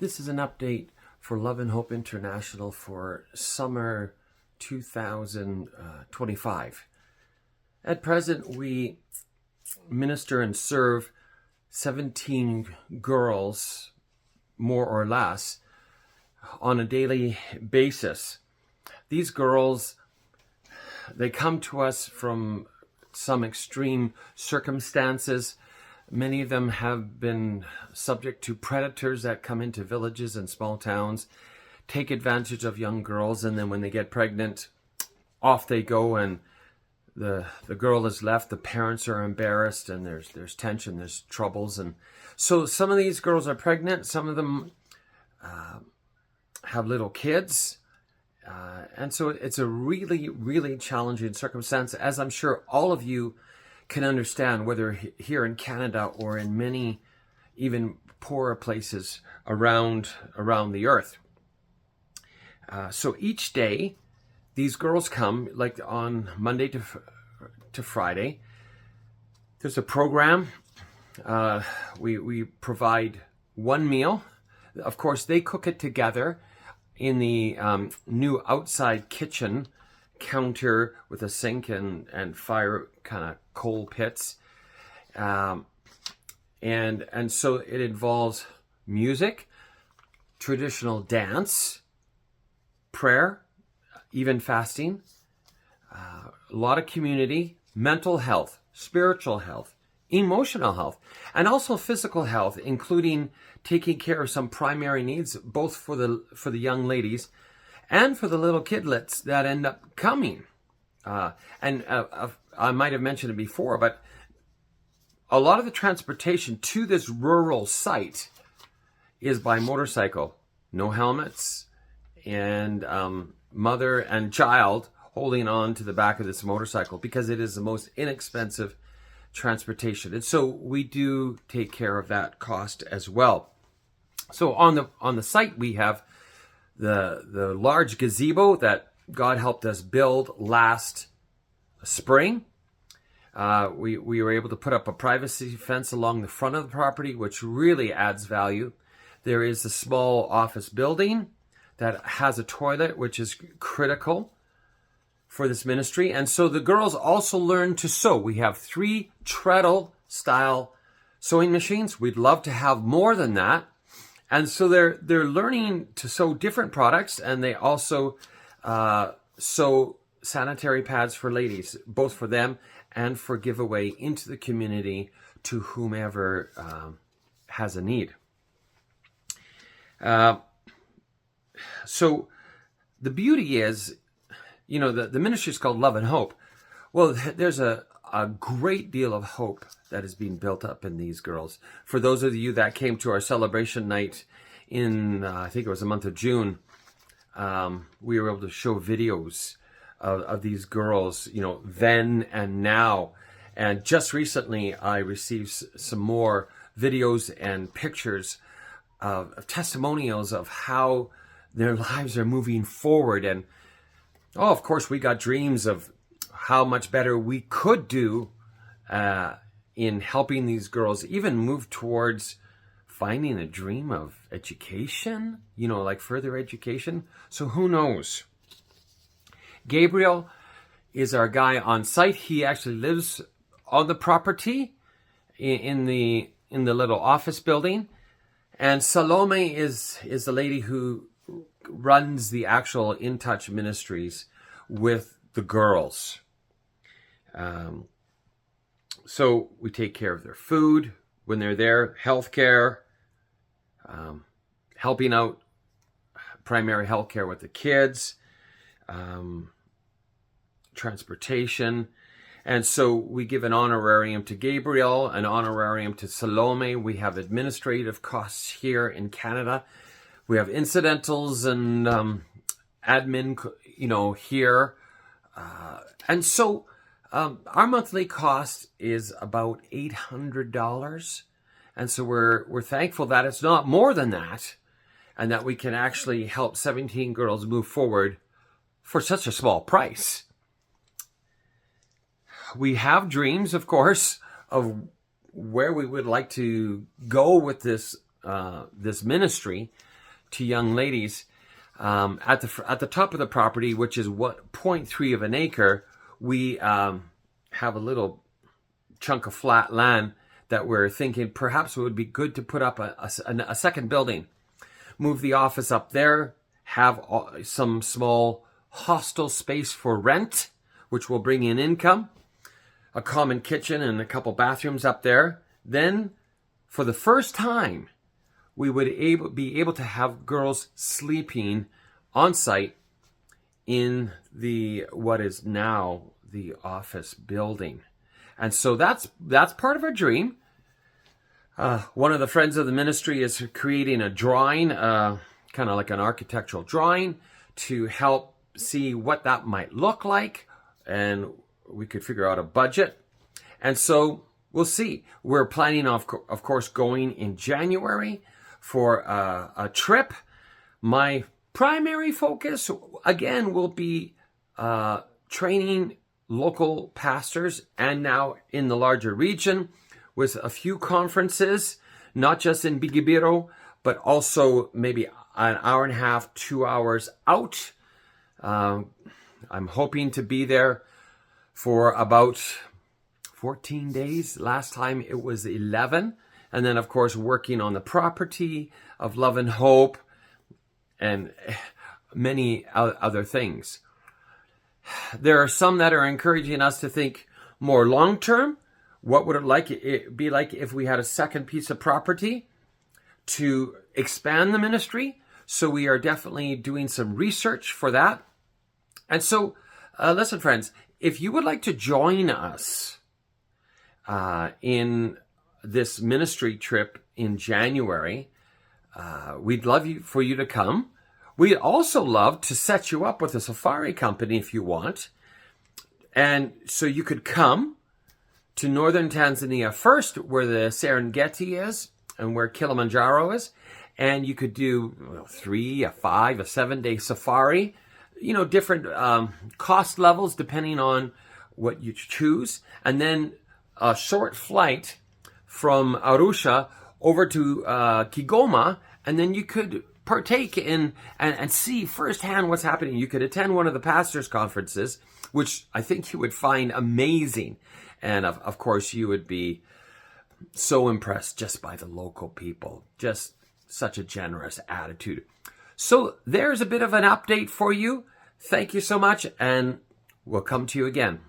This is an update for Love and Hope International for summer 2025. At present, we minister and serve 17 girls, more or less, on a daily basis. These girls, they come to us from some extreme circumstances. Many of them have been subject to predators that come into villages and small towns, take advantage of young girls, and then when they get pregnant, off they go, and the girl is left. The parents are embarrassed, and there's tension, there's troubles, and so some of these girls are pregnant. Some of them have little kids, and so it's a really, really challenging circumstance, as I'm sure all of you can understand, whether here in Canada or in many even poorer places around the earth. So each day, these girls come, like on Monday to Friday. There's a program. We provide one meal. Of course, they cook it together in the new outside kitchen counter with a sink and fire kind of coal pits, and so it involves music, traditional dance, prayer, even fasting, a lot of community, mental health, spiritual health, emotional health, and also physical health, including taking care of some primary needs, both for the young ladies and for the little kidlets that end up coming. I might have mentioned it before, but a lot of the transportation to this rural site is by motorcycle. No helmets, and mother and child holding on to the back of this motorcycle because it is the most inexpensive transportation. And so we do take care of that cost as well. So on the site we have the large gazebo that God helped us build last spring. We were able to put up a privacy fence along the front of the property, which really adds value. There is a small office building that has a toilet, which is critical for this ministry. And so the girls also learn to sew. We have 3 treadle style sewing machines. We'd love to have more than that. And so they're learning to sew different products, and they also sew sanitary pads for ladies, both for them and for giveaway into the community to whomever has a need. So the beauty is, the ministry is called Love and Hope. Well, there's a great deal of hope that is being built up in these girls. For those of you that came to our celebration night in, I think it was the month of June, we were able to show videos of these girls, then and now. And just recently, I received some more videos and pictures of testimonials of how their lives are moving forward. And, of course, we got dreams of how much better we could do in helping these girls even move towards finding a dream of education, like further education. So who knows? Gabriel is our guy on site. He actually lives on the property in the little office building. And Salome is the lady who runs the actual INT'L ministries with the girls. So we take care of their food when they're there, healthcare, helping out primary healthcare with the kids, transportation. And so we give an honorarium to Gabriel, an honorarium to Salome. We have administrative costs here in Canada. We have incidentals and admin, here. And so our monthly cost is about $800. And so we're thankful that it's not more than that, and that we can actually help 17 girls move forward for such a small price. We have dreams, of course, of where we would like to go with this ministry. to young ladies. At the top of the property, which is 0.3 of an acre, we have a little chunk of flat land that we're thinking perhaps it would be good to put up a second building. Move the office up there, have some small hostel space for rent, which will bring in income, a common kitchen and a couple bathrooms up there. Then, for the first time, we would be able to have girls sleeping on site in what is now the office building. And so that's part of our dream. One of the friends of the ministry is creating a drawing, kind of like an architectural drawing, to help see what that might look like, and we could figure out a budget. And so we'll see. We're planning, of course, going in January for a trip. My primary focus, again, will be training local pastors, and now in the larger region, with a few conferences, not just in Bigibiro, but also maybe an hour and a half, 2 hours out. I'm hoping to be there for about 14 days. Last time it was 11. And then, of course, working on the property of Love and Hope and many other things. There are some that are encouraging us to think more long-term. What would it be like if we had a second piece of property to expand the ministry? So we are definitely doing some research for that. And so, listen, friends, if you would like to join us in this ministry trip in January, we'd love for you to come. We'd also love to set you up with a safari company if you want. And so you could come to northern Tanzania first, where the Serengeti is and where Kilimanjaro is. And you could do 3, a 5, a 7-day safari, different cost levels depending on what you choose. And then a short flight from Arusha over to Kigoma, and then you could partake in and see firsthand what's happening. You could attend one of the pastors' conferences, which I think you would find amazing. And of course, you would be so impressed just by the local people. Just such a generous attitude. So there's a bit of an update for you. Thank you so much, and we'll come to you again.